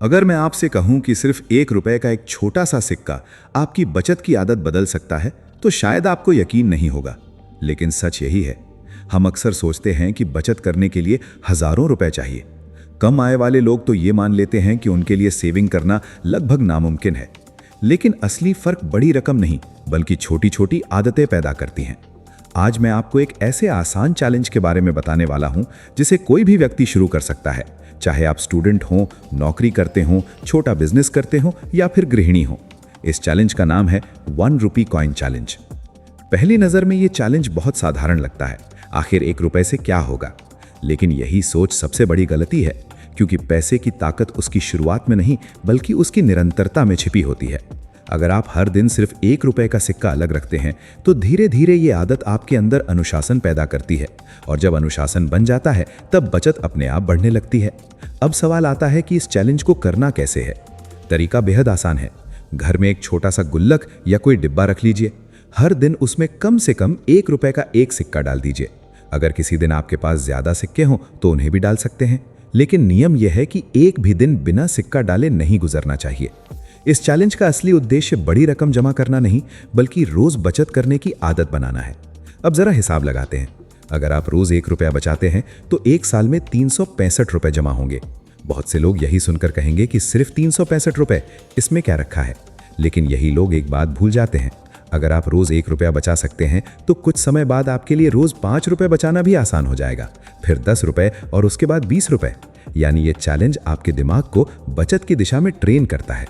अगर मैं आपसे कहूं कि सिर्फ 1 रुपए का एक छोटा सा सिक्का आपकी बचत की आदत बदल सकता है, तो शायद आपको यकीन नहीं होगा। लेकिन सच यही है। हम अक्सर सोचते हैं कि बचत करने के लिए हजारों रुपए चाहिए। कम आय वाले लोग तो ये मान लेते हैं कि उनके लिए सेविंग करना लगभग नामुमकिन है। लेकिन असली फर्क बड़ी रकम नहीं, बल्कि छोटी छोटी आदतें पैदा करती हैं। आज मैं आपको एक ऐसे आसान चैलेंज के बारे में बताने वाला हूं जिसे कोई भी व्यक्ति शुरू कर सकता है, चाहे आप स्टूडेंट हों, नौकरी करते हों, छोटा बिजनेस करते हों या फिर गृहिणी हों। इस चैलेंज का नाम है 1 रुपी कॉइन चैलेंज। पहली नज़र में ये चैलेंज बहुत साधारण लगता है। आखिर 1 रुपए से क्या होगा? लेकिन यही सोच सबसे बड़ी गलती है, क्योंकि पैसे की ताकत उसकी शुरुआत में नहीं, बल्कि उसकी निरंतरता में छिपी होती है। अगर आप हर दिन सिर्फ 1 रुपए का सिक्का अलग रखते हैं, तो धीरे धीरे ये आदत आपके अंदर अनुशासन पैदा करती है, और जब अनुशासन बन जाता है, तब बचत अपने आप बढ़ने लगती है। अब सवाल आता है कि इस चैलेंज को करना कैसे है। तरीका बेहद आसान है। घर में एक छोटा सा गुल्लक या कोई डिब्बा रख लीजिए। हर दिन उसमें कम से कम 1 रुपए का एक सिक्का डाल दीजिए। अगर किसी दिन आपके पास ज्यादा सिक्के हों तो उन्हें भी डाल सकते हैं, लेकिन नियम यह है कि एक भी दिन बिना सिक्का डाले नहीं गुजरना चाहिए। इस चैलेंज का असली उद्देश्य बड़ी रकम जमा करना नहीं, बल्कि रोज बचत करने की आदत बनाना है। अब जरा हिसाब लगाते हैं। अगर आप रोज 1 रुपया बचाते हैं तो एक साल में 365 रुपए जमा होंगे। बहुत से लोग यही सुनकर कहेंगे कि सिर्फ 365 रुपए, इसमें क्या रखा है। लेकिन यही लोग एक बात भूल जाते हैं। अगर आप रोज 1 रुपया बचा सकते हैं तो कुछ समय बाद आपके लिए रोज 5 रुपए बचाना भी आसान हो जाएगा, फिर 10 रुपए और उसके बाद 20 रुपए। यानी ये चैलेंज आपके दिमाग को बचत की दिशा में ट्रेन करता है।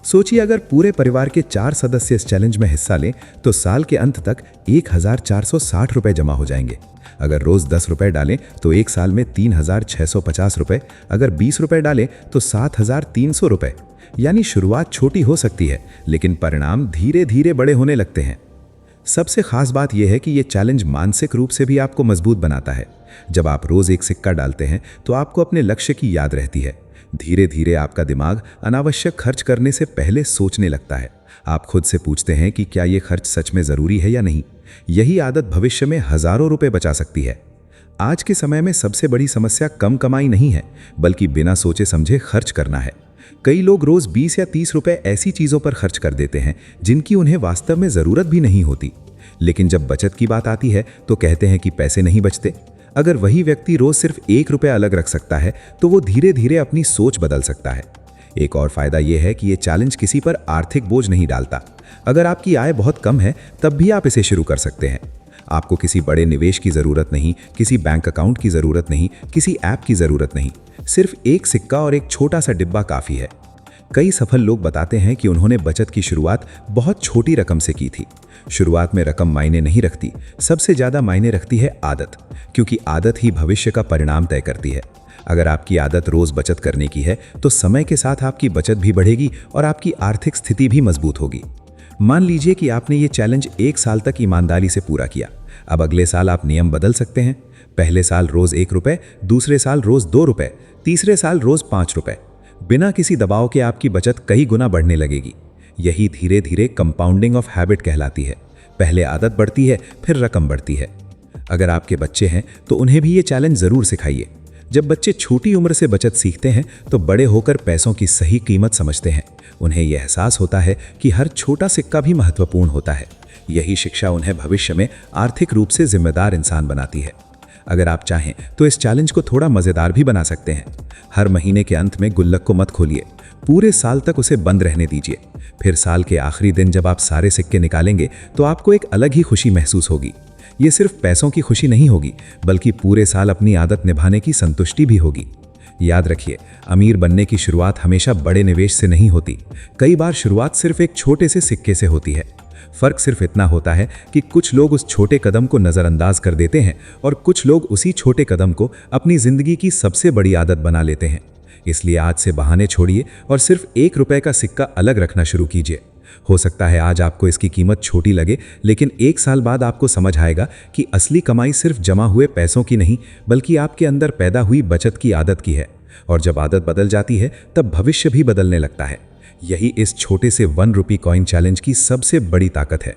सोचिए, अगर पूरे परिवार के 4 सदस्य इस चैलेंज में हिस्सा लें तो साल के अंत तक 1460 रुपए जमा हो जाएंगे। अगर रोज 10 रुपए डालें तो एक साल में 3650 रुपए, अगर 20 रुपए डालें तो 7300 रुपए। यानी शुरुआत छोटी हो सकती है, लेकिन परिणाम धीरे धीरे बड़े होने लगते हैं। सबसे खास बात यह है कि यह चैलेंज मानसिक रूप से भी आपको मजबूत बनाता है। जब आप रोज एक सिक्का डालते हैं तो आपको अपने लक्ष्य की याद रहती है। धीरे धीरे आपका दिमाग अनावश्यक खर्च करने से पहले सोचने लगता है। आप खुद से पूछते हैं कि क्या यह खर्च सच में जरूरी है या नहीं। यही आदत भविष्य में हजारों रुपए बचा सकती है। आज के समय में सबसे बड़ी समस्या कम कमाई नहीं है, बल्कि बिना सोचे समझे खर्च करना है। कई लोग रोज 20 या 30 रुपए ऐसी चीजों पर खर्च कर देते हैं जिनकी उन्हें वास्तव में जरूरत भी नहीं होती। लेकिन जब बचत की बात आती है तो कहते हैं कि पैसे नहीं बचते। अगर वही व्यक्ति रोज सिर्फ 1 रुपया अलग रख सकता है तो वो धीरे धीरे अपनी सोच बदल सकता है। एक और फायदा यह है कि ये चैलेंज किसी पर आर्थिक बोझ नहीं डालता। अगर आपकी आय बहुत कम है तब भी आप इसे शुरू कर सकते हैं। आपको किसी बड़े निवेश की जरूरत नहीं, किसी बैंक अकाउंट की जरूरत नहीं, किसी ऐप की जरूरत नहीं। सिर्फ एक सिक्का और एक छोटा सा डिब्बा काफी है। कई सफल लोग बताते हैं कि उन्होंने बचत की शुरुआत बहुत छोटी रकम से की थी। शुरुआत में रकम मायने नहीं रखती, सबसे ज्यादा मायने रखती है आदत, क्योंकि आदत ही भविष्य का परिणाम तय करती है। अगर आपकी आदत रोज बचत करने की है तो समय के साथ आपकी बचत भी बढ़ेगी और आपकी आर्थिक स्थिति भी मजबूत होगी। मान लीजिए कि आपने ये चैलेंज 1 साल तक ईमानदारी से पूरा किया। अब अगले साल आप नियम बदल सकते हैं। पहले साल रोज 1 रुपए, दूसरे साल रोज 2 रुपए, तीसरे साल रोज 5 रुपए। बिना किसी दबाव के आपकी बचत कई गुना बढ़ने लगेगी। यही धीरे धीरे कंपाउंडिंग ऑफ हैबिट कहलाती है। पहले आदत बढ़ती है, फिर रकम बढ़ती है। अगर आपके बच्चे हैं तो उन्हें भी ये चैलेंज जरूर सिखाइए। जब बच्चे छोटी उम्र से बचत सीखते हैं तो बड़े होकर पैसों की सही कीमत समझते हैं। उन्हें यह एहसास होता है कि हर छोटा सिक्का भी महत्वपूर्ण होता है। यही शिक्षा उन्हें भविष्य में आर्थिक रूप से जिम्मेदार इंसान बनाती है। अगर आप चाहें तो इस चैलेंज को थोड़ा मजेदार भी बना सकते हैं। हर महीने के अंत में गुल्लक को मत खोलिए, पूरे साल तक उसे बंद रहने दीजिए। फिर साल के आखिरी दिन जब आप सारे सिक्के निकालेंगे तो आपको एक अलग ही खुशी महसूस होगी। ये सिर्फ पैसों की खुशी नहीं होगी, बल्कि पूरे साल अपनी आदत निभाने की संतुष्टि भी होगी। याद रखिए, अमीर बनने की शुरुआत हमेशा बड़े निवेश से नहीं होती। कई बार शुरुआत सिर्फ एक छोटे से सिक्के से होती है। फर्क सिर्फ इतना होता है कि कुछ लोग उस छोटे कदम को नज़रअंदाज कर देते हैं और कुछ लोग उसी छोटे कदम को अपनी जिंदगी की सबसे बड़ी आदत बना लेते हैं। इसलिए आज से बहाने छोड़िए और सिर्फ 1 रुपए का सिक्का अलग रखना शुरू कीजिए। हो सकता है आज आपको इसकी कीमत छोटी लगे, लेकिन 1 साल बाद आपको समझ आएगा कि असली कमाई सिर्फ जमा हुए पैसों की नहीं, बल्कि आपके अंदर पैदा हुई बचत की आदत की है। और जब आदत बदल जाती है तब भविष्य भी बदलने लगता है। यही इस छोटे से 1 रुपी कॉइन चैलेंज की सबसे बड़ी ताकत है।